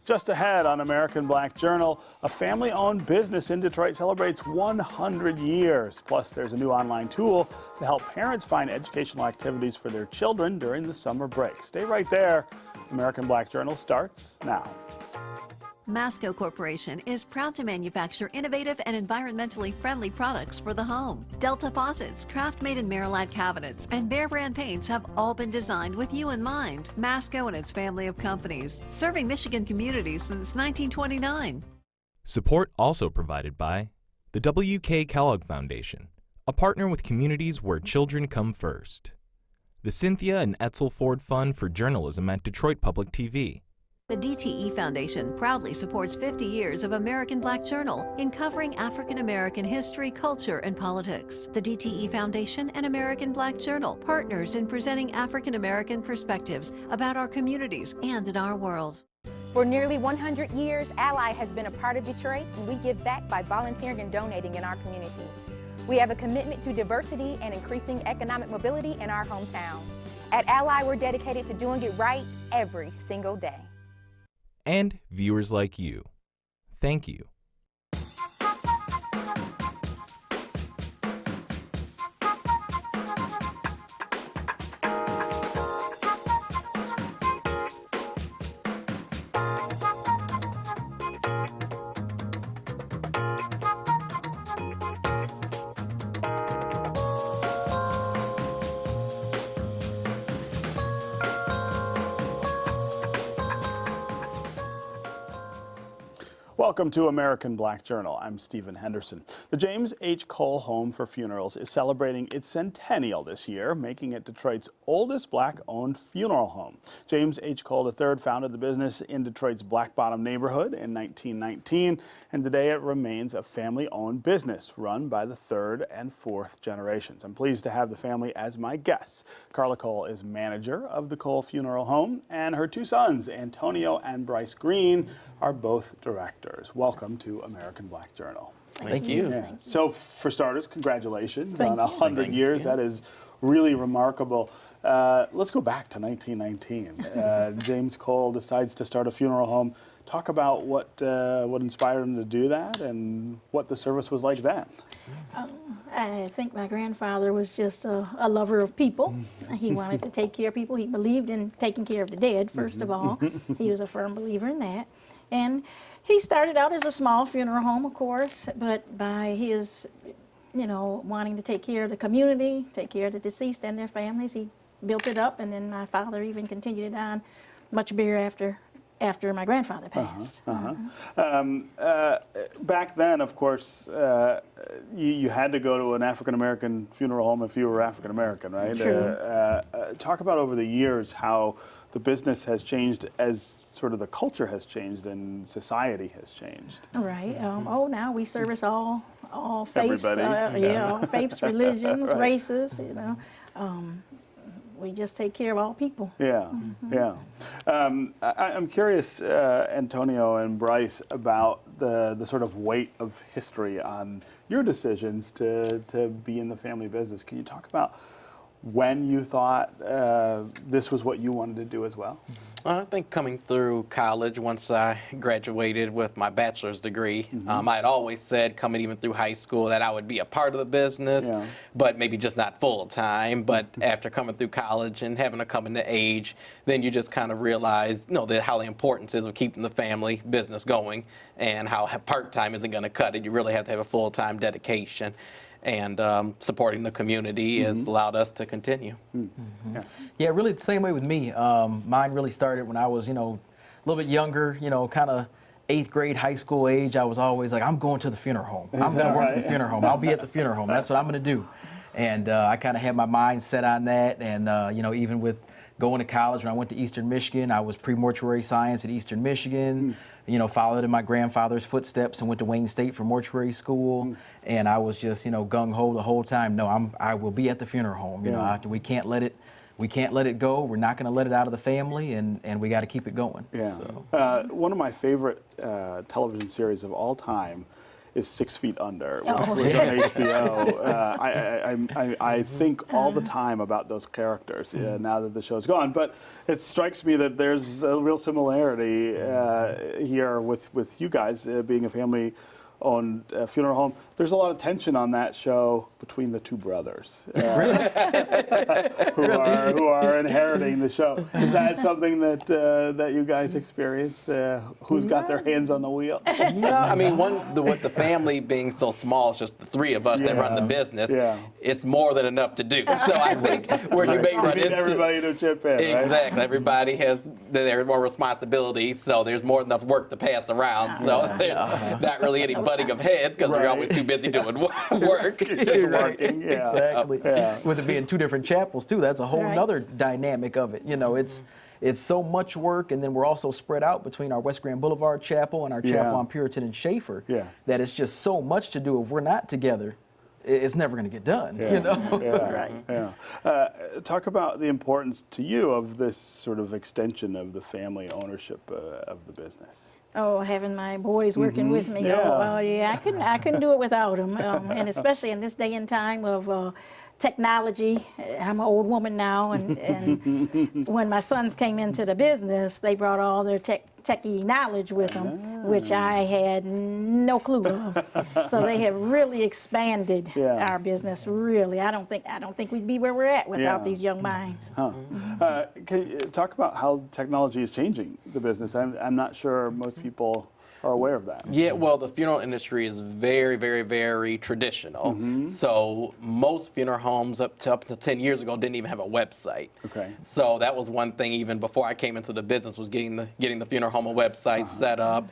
Just ahead on American Black Journal, a family-owned business in Detroit celebrates 100 years. Plus, there's a new online tool to help parents find educational activities for their children during the summer break. Stay right there. American Black Journal starts now. Masco Corporation is proud to manufacture innovative and environmentally friendly products for the home. Delta faucets, craft-made in Merillat cabinets, and Behr brand paints have all been designed with you in mind. Masco and its family of companies, serving Michigan communities since 1929. Support also provided by the W.K. Kellogg Foundation, a partner with communities where children come first. The Cynthia and Etzel Ford Fund for Journalism at Detroit Public TV. The DTE Foundation proudly supports 50 years of American Black Journal in covering African American history, culture, and politics. The DTE Foundation and American Black Journal, partners in presenting African American perspectives about our communities and in our world. For nearly 100 years, Ally has been a part of Detroit, and we give back by volunteering and donating in our community. We have a commitment to diversity and increasing economic mobility in our hometown. At Ally, we're dedicated to doing it right every single day. And viewers like you. Thank you. Welcome to American Black Journal. I'm Stephen Henderson. The James H. Cole Home for Funerals is celebrating its centennial this year, making it Detroit's oldest Black-owned funeral home. James H. Cole III founded the business in Detroit's Black Bottom neighborhood in 1919, and today it remains a family-owned business run by the third and fourth generations. I'm pleased to have the family as my guests. Carla Cole is manager of the Cole Funeral Home, and her two sons, Antonio and Bryce Green, are both directors. Welcome to American Black Journal. Thank you. Yeah. So for starters, congratulations Thank on you. 100 years. That is really remarkable. Let's go back to 1919. James Cole decides to start a funeral home. Talk about what inspired him to do that and what the service was like then. I think my grandfather was just a lover of people. He wanted to take care of people. He believed in taking care of the dead, first of all. He was a firm believer in that. And he started out as a small funeral home, of course, but by his, wanting to take care of the community, take care of the deceased and their families, he built it up, and then my father even continued it on much bigger after my grandfather passed. Back then, of course, you had to go to an African-American funeral home if you were African-American, right? True. Talk about over the years how the business has changed as sort of the culture has changed and society has changed. Right. Now we service all faiths, Everybody. all faiths, religions, Right. races, We just take care of all people. Yeah, yeah. I'm curious, Antonio and Bryce, about the sort of weight of history on your decisions to be in the family business. Can you talk about when you thought this was what you wanted to do as well? I think coming through college, once I graduated with my bachelor's degree, I had always said, coming even through high school, that I would be a part of the business, but maybe just not full time. But after coming through college and having to come into age, then you just kind of realize, how the importance is of keeping the family business going, and how part-time isn't going to cut it. You really have to have a full-time dedication. And supporting the community has allowed us to continue. Yeah, really the same way with me. Mine really started when I was, a little bit younger, kind of 8th grade, high school age. I was always like, I'm going to the funeral home. I'm going to work at the funeral home. I'll be at the funeral home. That's what I'm going to do. And I kind of had my mind set on that. And, even with going to college, when I went to Eastern Michigan, I was pre-mortuary science at Eastern Michigan. Followed in my grandfather's footsteps and went to Wayne State for mortuary school. And I was just, gung-ho the whole time. No, I will be at the funeral home. We can't let it go. We're not going to let it out of the family, and we got to keep it going. Yeah. So. One of my favorite television series of all time is 6 Feet Under, which Oh. was on HBO. I think all the time about those characters now that the show's gone. But it strikes me that there's a real similarity here with you guys being a family-owned funeral home. There's a lot of tension on that show between the two brothers who are inheriting the show. Is that something that that you guys experience? Who's got their hands on the wheel? No, I mean, with the family being so small, it's just the three of us that run the business. Yeah. It's more than enough to do. So I think where you may run You need into everybody to chip in, right? exactly, everybody has their more responsibilities, so there's more than enough work to pass around. So there's not really any butting of heads because we're always too busy doing work. Just working, yeah. Exactly. Yeah. With it being two different chapels too, that's a whole Right. nother dynamic of it. You know, it's so much work, and then we're also spread out between our West Grand Boulevard chapel and our Yeah. chapel on Puritan and Schaefer. Yeah. That it's just so much to do. If we're not together, it's never going to get done. Yeah. You know. Yeah, Right. yeah. Talk about the importance to you of this sort of extension of the family ownership of the business. Oh, having my boys working with me. Yeah. Oh, well, yeah, I couldn't do it without them. And especially in this day and time of technology. I'm an old woman now, and when my sons came into the business, they brought all their techie knowledge with them, which I had no clue of. So they have really expanded our business. Really, I don't think we'd be where we're at without these young minds. Huh. Can you talk about how technology is changing the business? I'm not sure most people are aware of that. Yeah, well, the funeral industry is very, very, very traditional. So most funeral homes up to 10 years ago didn't even have a website. Okay. So that was one thing even before I came into the business was getting the funeral home a website set up.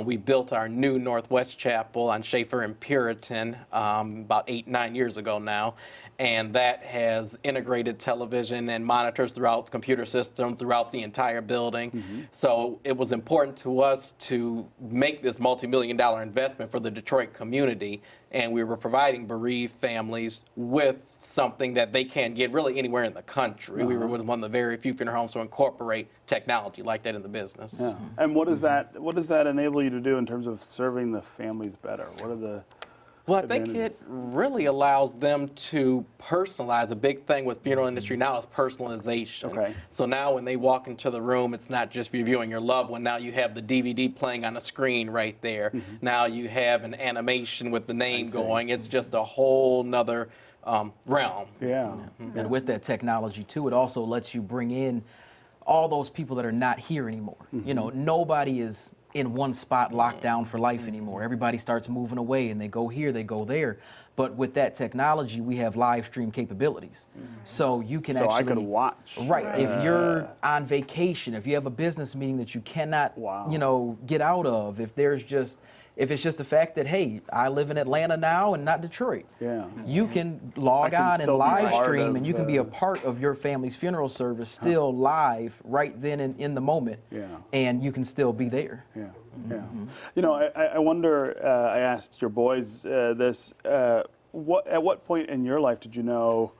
We built our new Northwest Chapel on Schaefer and Puritan about 8-9 years ago now. And that has integrated television and monitors throughout the computer system throughout the entire building. So it was important to us to make this multi-million-dollar investment for the Detroit community, and we were providing bereaved families with something that they can't get really anywhere in the country. We were one of the very few funeral homes to incorporate technology like that in the business. Yeah. And what does that enable you to do in terms of serving the families better? What are the Well, I think it really allows them to personalize. A big thing with funeral industry now is personalization. Okay. So now when they walk into the room, it's not just reviewing your loved one. Now you have the DVD playing on the screen right there. Now you have an animation with the name going. It's just a whole nother realm. Yeah. And with that technology too, it also lets you bring in all those people that are not here anymore. You know, nobody is in one spot locked down for life anymore. Everybody starts moving away, and they go here, they go there. But with that technology, we have live stream capabilities. So you can So actually— I could watch. Right. If you're on vacation, if you have a business meeting that you cannot, Wow. you know, get out of, if it's just the fact that, hey, I live in Atlanta now and not Detroit. Yeah. You can log I can on and still be live part stream, of and you can be a part of your family's funeral service still live right then and in the moment. Yeah. And you can still be there. Yeah, yeah. You know, I wonder. I asked your boys this. At what point in your life did you know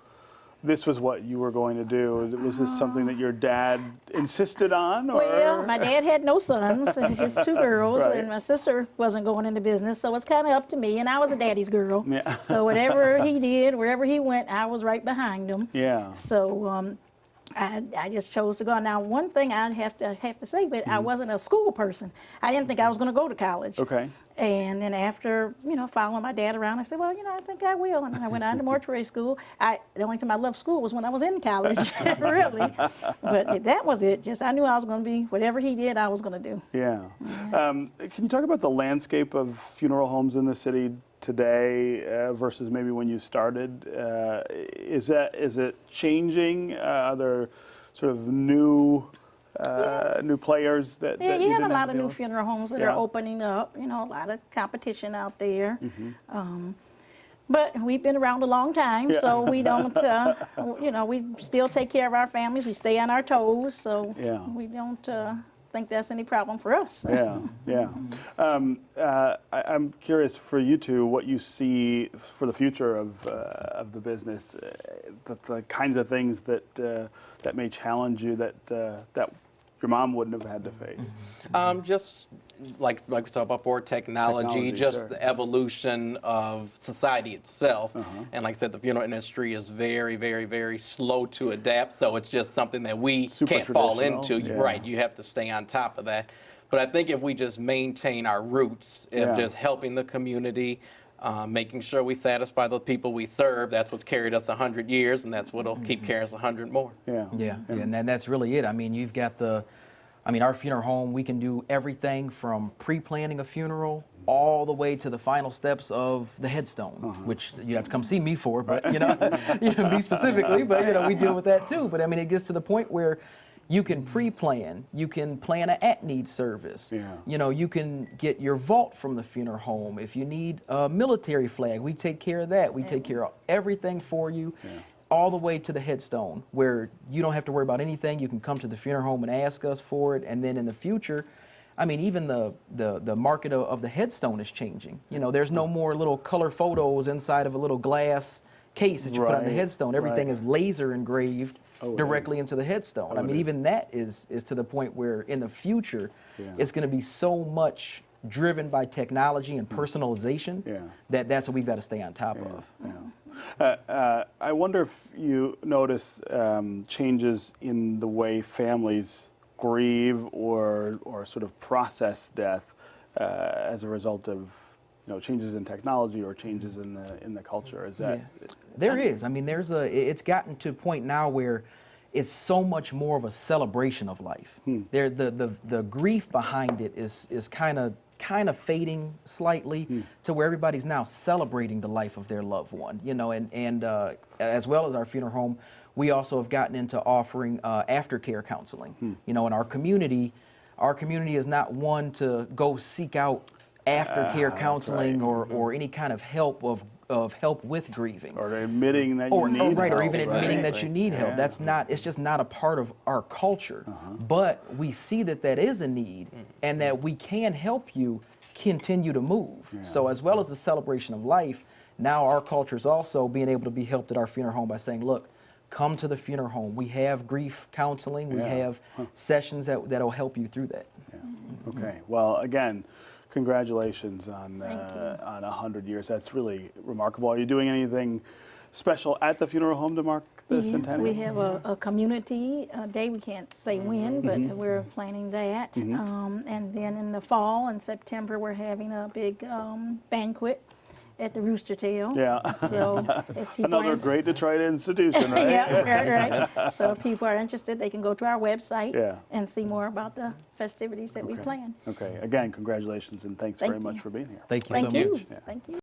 this was what you were going to do? Was this something that your dad insisted on? Or? Well, my dad had no sons, just two girls, Right. and my sister wasn't going into business, so it's kind of up to me, and I was a daddy's girl. Yeah. So whatever he did, wherever he went, I was right behind him. Yeah. So I just chose to go. Now, one thing I have to say, but I wasn't a school person. I didn't think I was going to go to college. Okay. And then after, following my dad around, I said, well, I think I will. And I went on to mortuary school. The only time I loved school was when I was in college, really. But that was it. Just I knew I was going to be, whatever he did, I was going to do. Yeah. Can you talk about the landscape of funeral homes in the city today versus maybe when you started? Is it changing? Are there sort of new players that Yeah, that you have a didn't lot to of deal new with? funeral homes that Yeah. are opening up. A lot of competition out there. But we've been around a long time, Yeah. so we don't, we still take care of our families. We stay on our toes, so Yeah. we don't think that's any problem for us. Yeah, yeah. I'm curious for you two what you see for the future of the business, the kinds of things that may challenge you that your mom wouldn't have had to face. Just like we talked about before, technology, just sure. the evolution of society itself. And like I said, the funeral industry is very, very, very slow to adapt. So it's just something that we Super can't fall traditional, into. yeah. Right, you have to stay on top of that. But I think if we just maintain our roots, Yeah. if just helping the community, making sure we satisfy the people we serve, that's what's carried us 100 years, and that's what'll keep carrying us 100 more. Yeah. Yeah, and that's really it. I mean, you've got our funeral home, we can do everything from pre-planning a funeral all the way to the final steps of the headstone, which you have to come see me for, but me specifically, but we deal with that too. But I mean, it gets to the point where you can pre-plan, you can plan an at-need service. Yeah. You can get your vault from the funeral home. If you need a military flag, we take care of that. We take care of everything for you. All the way to the headstone, where you don't have to worry about anything. You can come to the funeral home and ask us for it. And then in the future, I mean, even the market of the headstone is changing. There's no more little color photos inside of a little glass case that you put on the Right, headstone. Everything right. is laser engraved Oh, it directly is. into the headstone. I it mean, is. even that is to the point where in the future, Yeah. it's going to be so much driven by technology and personalization Yeah. that's what we've got to stay on top of. Yeah. I wonder if you notice changes in the way families grieve or sort of process death as a result of changes in technology or changes in the culture. Is that? There is. I mean, it's gotten to a point now where it's so much more of a celebration of life. The grief behind it is kind of fading slightly to where everybody's now celebrating the life of their loved one. And as well as our funeral home, we also have gotten into offering aftercare counseling. In our community is not one to go seek out aftercare counseling or any kind of help of help with grieving. Or admitting that you need help. Or even admitting right? that you need help. Yeah. It's just not a part of our culture. But we see that is a need and that we can help you continue to move. So as well as the celebration of life, now our culture is also being able to be helped at our funeral home by saying, look, come to the funeral home. We have grief counseling. We have sessions that'll help you through that. Yeah. Okay. Well, again, congratulations on 100 years. That's really remarkable. Are you doing anything special at the funeral home to mark the centennial? We have a community day. We can't say when, but we're planning that. And then in the fall, in September, we're having a big banquet at the Rooster Tail. Yeah. So if people Another great Detroit institution, right? Yeah, right. So if people are interested, they can go to our website Yeah. and see more about the festivities that we plan. Okay. Again, congratulations and thanks Thank very much you. for being here. Thank you Thank so you. much. Thank you.